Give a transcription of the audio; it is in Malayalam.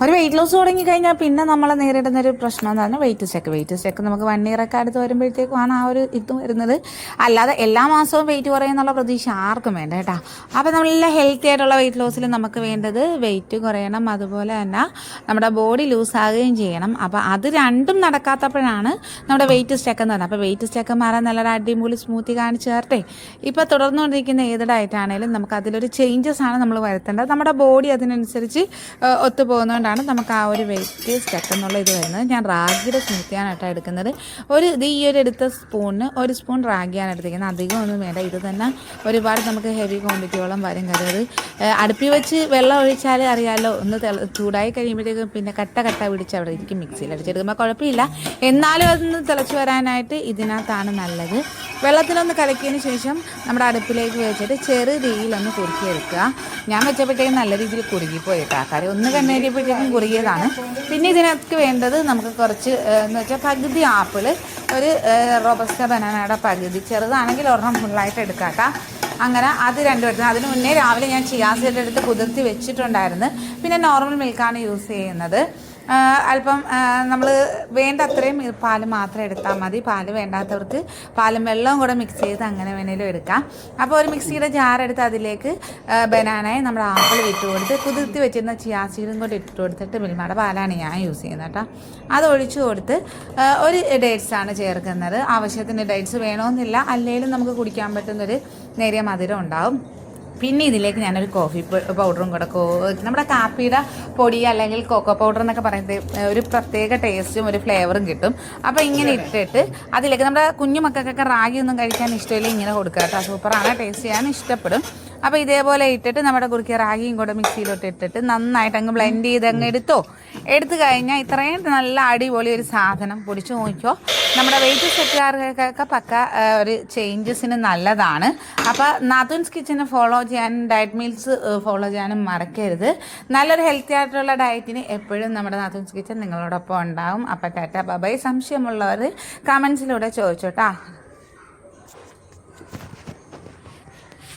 ഒരു വെയിറ്റ് ലോസ് തുടങ്ങിക്കഴിഞ്ഞാൽ പിന്നെ നമ്മൾ നേരിടുന്ന ഒരു പ്രശ്നം എന്ന് പറഞ്ഞാൽ വെയിറ്റ് സ്റ്റെക്ക് നമുക്ക് 1 ഇയർ ഒക്കെ അടുത്ത് വരുമ്പോഴത്തേക്കുമാണ് ആ ഒരു ഇത് വരുന്നത്. അല്ലാതെ എല്ലാ മാസവും വെയിറ്റ് കുറയുന്നുള്ള പ്രതീക്ഷ ആർക്കും വേണ്ട കേട്ടോ. അപ്പോൾ നല്ല ഹെൽത്തി ആയിട്ടുള്ള വെയിറ്റ് ലോസിൽ നമുക്ക് വേണ്ടത് വെയിറ്റ് കുറയണം, അതുപോലെ തന്നെ നമ്മുടെ ബോഡി ലൂസാകുകയും ചെയ്യണം. അപ്പോൾ അത് രണ്ടും നടക്കാത്തപ്പോഴാണ് നമ്മുടെ വെയിറ്റ് സ്റ്റെക്ക് എന്ന് പറഞ്ഞത്. അപ്പോൾ വെയിറ്റ് സ്റ്റെക്ക് മാറാൻ നല്ലൊരു അടിപൊളി സ്മൂത്തി കാണിച്ച് തരട്ടെ. ഇപ്പോൾ തുടർന്നുകൊണ്ടിരിക്കുന്ന ഏത് ഡയറ്റാണേലും നമുക്ക് അതിലൊരു ചേഞ്ചസ് ആണ് നമ്മൾ വരുത്തേണ്ടത്. നമ്മുടെ ബോഡി അതിനനുസരിച്ച് ഒത്തുപോകുന്നതുകൊണ്ടാണ് നമുക്ക് ആ ഒരു വെയിറ്റ് സ്റ്റെക്ക് എന്നുള്ള ഇത് വരുന്നത്. ഞാൻ റാഗിയുടെ സ്മൂത്തിയാണ് കേട്ടോ എടുക്കുന്നത്. ഈ ഒരു എടുത്ത സ്പൂണിന് 1 സ്പൂൺ റാഗിയാണ് എടുത്തിരിക്കുന്നത്. അധികം ഒന്നും വേണ്ട. ഇത് തന്നെ ഒരുപാട് നമുക്ക് ഹെവി ക്വാണ്ടിറ്റിയോളം വരും. കാര്യം അത് അടുപ്പിൽ വെച്ച് വെള്ളം ഒഴിച്ചാൽ അറിയാമല്ലോ, ഒന്ന് ചൂടായി കഴിയുമ്പോഴത്തേക്കും പിന്നെ കട്ട പിടിച്ച് അവിടെ ഇരിക്കും. മിക്സിയിൽ അടിച്ചെടുക്കുമ്പോൾ കുഴപ്പമില്ല. എന്നാലും അതൊന്ന് തിളച്ച് വരാനായിട്ട് ഇതിനകത്താണ് നല്ലത്. വെള്ളത്തിലൊന്ന് കലക്കിയതിന് ശേഷം നമ്മുടെ അടുപ്പിലേക്ക് വെച്ചിട്ട് ചെറു തീയിലൊന്ന് കുറുക്കിയെടുക്കുക. ഞാൻ വെച്ചപ്പോഴത്തേക്കും നല്ല രീതിയിൽ കുറുകിപ്പോയി കേട്ടോ. കാര്യം ഒന്ന് കണ്ണേരിയപ്പോഴത്തേക്കും കുറുകിയതാണ്. പിന്നെ ഇതിനകത്ത് വേണ്ടത് നമുക്ക് കുറച്ച് എന്ന് വെച്ചാൽ പകുതി ആപ്പിൾ, ഒരു റോബസ്റ്റ ബനാനയുടെ പകുതി, ചെറുതാണെങ്കിൽ ഒരെണ്ണം ഫുള്ളായിട്ട് എടുക്കാം കേട്ടോ. അങ്ങനെ അത് രണ്ടും എടുത്തത്. അതിന് മുന്നേ രാവിലെ ഞാൻ ചിയാ സീഡ് എടുത്ത് കുതിർത്തി വെച്ചിട്ടുണ്ടായിരുന്നു. പിന്നെ നോർമൽ മിൽക്കാണ് യൂസ് ചെയ്യുന്നത്. അല്പം നമ്മൾ വേണ്ട അത്രയും പാൽ മാത്രം എടുത്താൽ മതി. പാൽ വേണ്ടാത്തവർക്ക് പാലും വെള്ളവും കൂടെ മിക്സ് ചെയ്ത് അങ്ങനെ വേണേലും എടുക്കാം. അപ്പോൾ ഒരു മിക്സിയുടെ ജാറെടുത്ത് അതിലേക്ക് ബനാനയും നമ്മുടെ ആപ്പിൾ ഇട്ട് കൊടുത്ത് കുതിർത്തി വെച്ചിരുന്ന ചിയാ സീഡും കൂടെ ഇട്ട് കൊടുത്തിട്ട് മിൽമയുടെ പാലാണ് ഞാൻ യൂസ് ചെയ്യുന്നത് കേട്ടോ. അത് ഒഴിച്ചു കൊടുത്ത് ഒരു ഡേറ്റ്സാണ് ചേർക്കുന്നത്. ആവശ്യത്തിന് ഡേറ്റ്സ് വേണമെന്നില്ല, അല്ലെങ്കിലും നമുക്ക് കുടിക്കാൻ പറ്റുന്നൊരു നേരിയ മധുരം ഉണ്ടാവും. പിന്നെ ഇതിലേക്ക് ഞാനൊരു കോഫി പൗഡറും കൂടെ നമ്മുടെ കാപ്പിയുടെ പൊടി അല്ലെങ്കിൽ കൊക്കോ പൗഡർ എന്നൊക്കെ പറയുന്നത് ഒരു പ്രത്യേക ടേസ്റ്റും ഒരു ഫ്ലേവറും കിട്ടും. അപ്പോൾ ഇങ്ങനെ ഇട്ടിട്ട് അതിലേക്ക് നമ്മുടെ കുഞ്ഞു മക്കൾക്കൊക്കെ റാഗി ഒന്നും കഴിക്കാൻ ഇഷ്ടമില്ല, ഇങ്ങനെ കൊടുക്കുക കേട്ടോ. സൂപ്പറാണ്, ടേസ്റ്റ് ചെയ്യാൻ ഇഷ്ടപ്പെടും. അപ്പോൾ ഇതേപോലെ ഇട്ടിട്ട് നമ്മുടെ കുറുക്കിയ റാഗിയും കൂടെ മിക്സിയിലോട്ട് ഇട്ടിട്ട് നന്നായിട്ട് അങ്ങ് ബ്ലെൻഡ് ചെയ്ത് അങ്ങ് എടുത്തു കഴിഞ്ഞാൽ ഇത്രയും നല്ല അടിപൊളി ഒരു സാധനം പൊടിച്ചു നോക്കിയോ. നമ്മുടെ വെയിറ്റ് സെറ്റുകാർക്കൊക്കെ പക്ക ഒരു ചേഞ്ചസിന് നല്ലതാണ്. അപ്പോൾ നാത്തൂൻസ് കിച്ചന് ഫോളോ ചെയ്യാനും ഡയറ്റ് മീൽസ് ഫോളോ ചെയ്യാനും മറക്കരുത്. നല്ലൊരു ഹെൽത്തി ആയിട്ടുള്ള ഡയറ്റിന് എപ്പോഴും നമ്മുടെ നാത്തൂൻസ് കിച്ചൻ നിങ്ങളോടൊപ്പം ഉണ്ടാവും. അപ്പോൾ ടാറ്റ ബൈ. സംശയമുള്ളവർ കമൻസിലൂടെ ചോദിച്ചോട്ടാ.